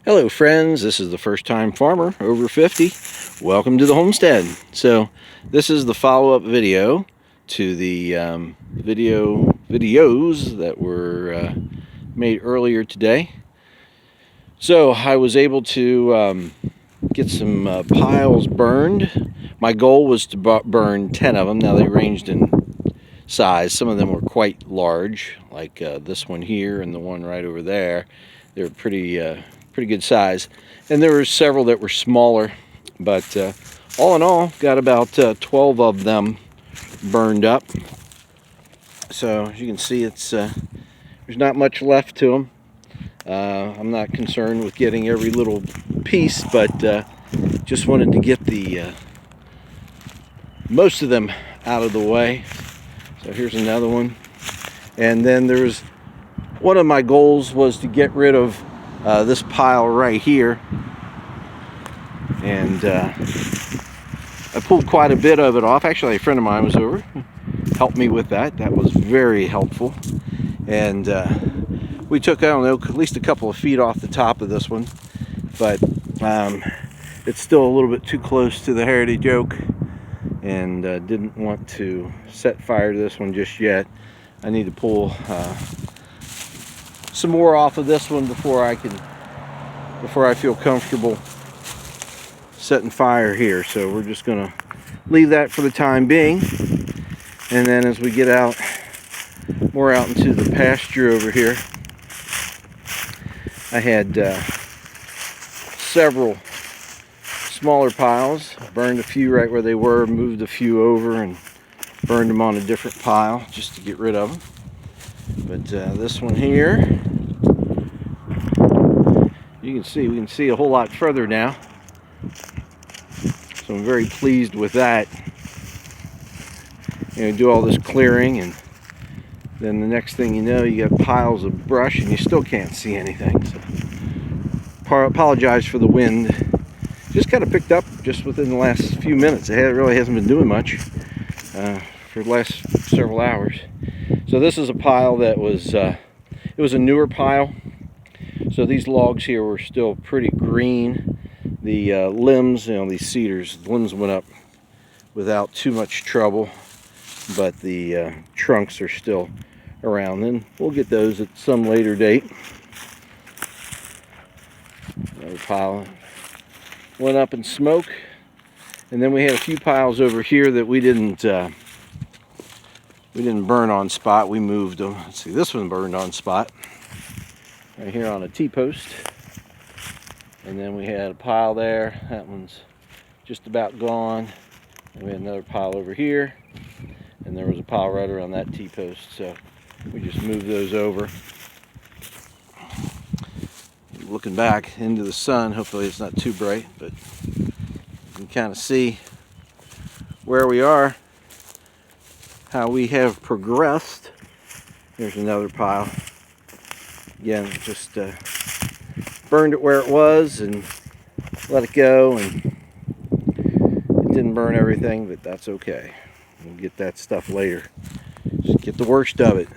Hello friends, this is the first time farmer over 50. Welcome to the homestead. So this is the follow-up video to the videos that were made earlier today. So I was able to get some piles burned. My goal was to burn 10 of them. Now they ranged in size. Some of them were quite large, like this one here and the one right over there. They're pretty good size, and there were several that were smaller, but all in all got about 12 of them burned up. So as you can see, it's there's not much left to them. I'm not concerned with getting every little piece, but just wanted to get the most of them out of the way. So here's another one, and then there's one of my goals was to get rid of this pile right here, and I pulled quite a bit of it off. Actually, a friend of mine was over, helped me with that. That was very helpful, and we took, I don't know, at least a couple of feet off the top of this one, but it's still a little bit too close to the heritage oak, and didn't want to set fire to this one just yet. I need to pull some more off of this one before I feel comfortable setting fire here. So we're just gonna leave that for the time being, and then as we get out more out into the pasture over here, I had several smaller piles. Burned a few right where they were, moved a few over, and burned them on a different pile just to get rid of them. But this one here, we can see a whole lot further now. So I'm very pleased with that. You know, do all this clearing, and then the next thing you know, you got piles of brush and you still can't see anything. So apologize for the wind. Just kind of picked up just within the last few minutes. It really hasn't been doing much for the last several hours. So this is a pile that was, it was a newer pile. So these logs here were still pretty green. The limbs, you know, these cedars, the limbs went up without too much trouble, but the trunks are still around. And we'll get those at some later date. Another pile went up in smoke. And then we had a few piles over here that we didn't burn on spot. We moved them. Let's see, this one burned on spot right here on a T-post. And then we had a pile there. That one's just about gone. And we had another pile over here. And there was a pile right around that T-post. So we just moved those over. Looking back into the sun, hopefully it's not too bright, but you can kind of see where we are, how we have progressed. Here's another pile. Again, just burned it where it was and let it go, and it didn't burn everything, but that's okay. We'll get that stuff later. Just get the worst of it.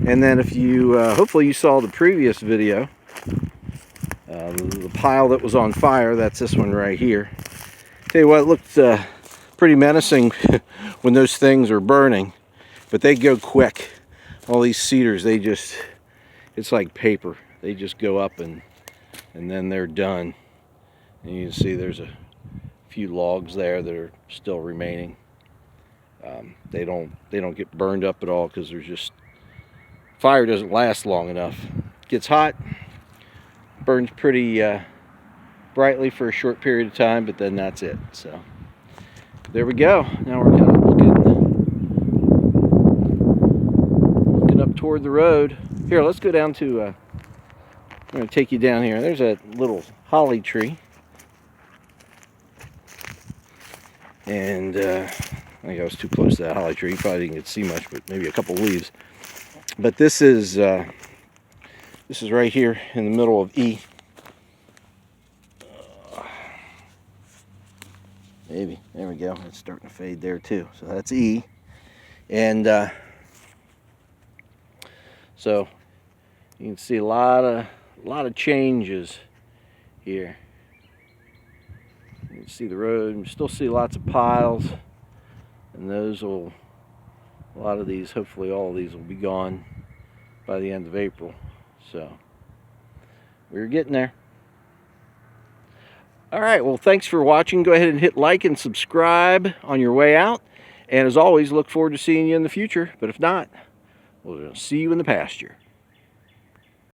And then if you, hopefully you saw the previous video, the pile that was on fire, that's this one right here. Tell you what, it looked pretty menacing when those things are burning, but they go quick. All these cedars, they just, it's like paper. They just go up and then they're done. And you can see there's a few logs there that are still remaining. They don't get burned up at all, because there's just, fire doesn't last long enough. It gets hot, burns pretty brightly for a short period of time, but then that's it. So there we go. Now we're kind of looking up toward the road. Here, let's go down to, I'm going to take you down here. There's a little holly tree. And I think I was too close to that holly tree. You probably didn't get to see much, but maybe a couple leaves. But this is right here in the middle of E. Maybe. There we go. It's starting to fade there too. So that's E. And so you can see a lot of changes here. You can see the road, and still see lots of piles, and those will, a lot of these, hopefully all of these will be gone by the end of April. So we're getting there. All right, well, thanks for watching. Go ahead and hit like and subscribe on your way out. And as always, look forward to seeing you in the future. But if not, we'll see you in the pasture.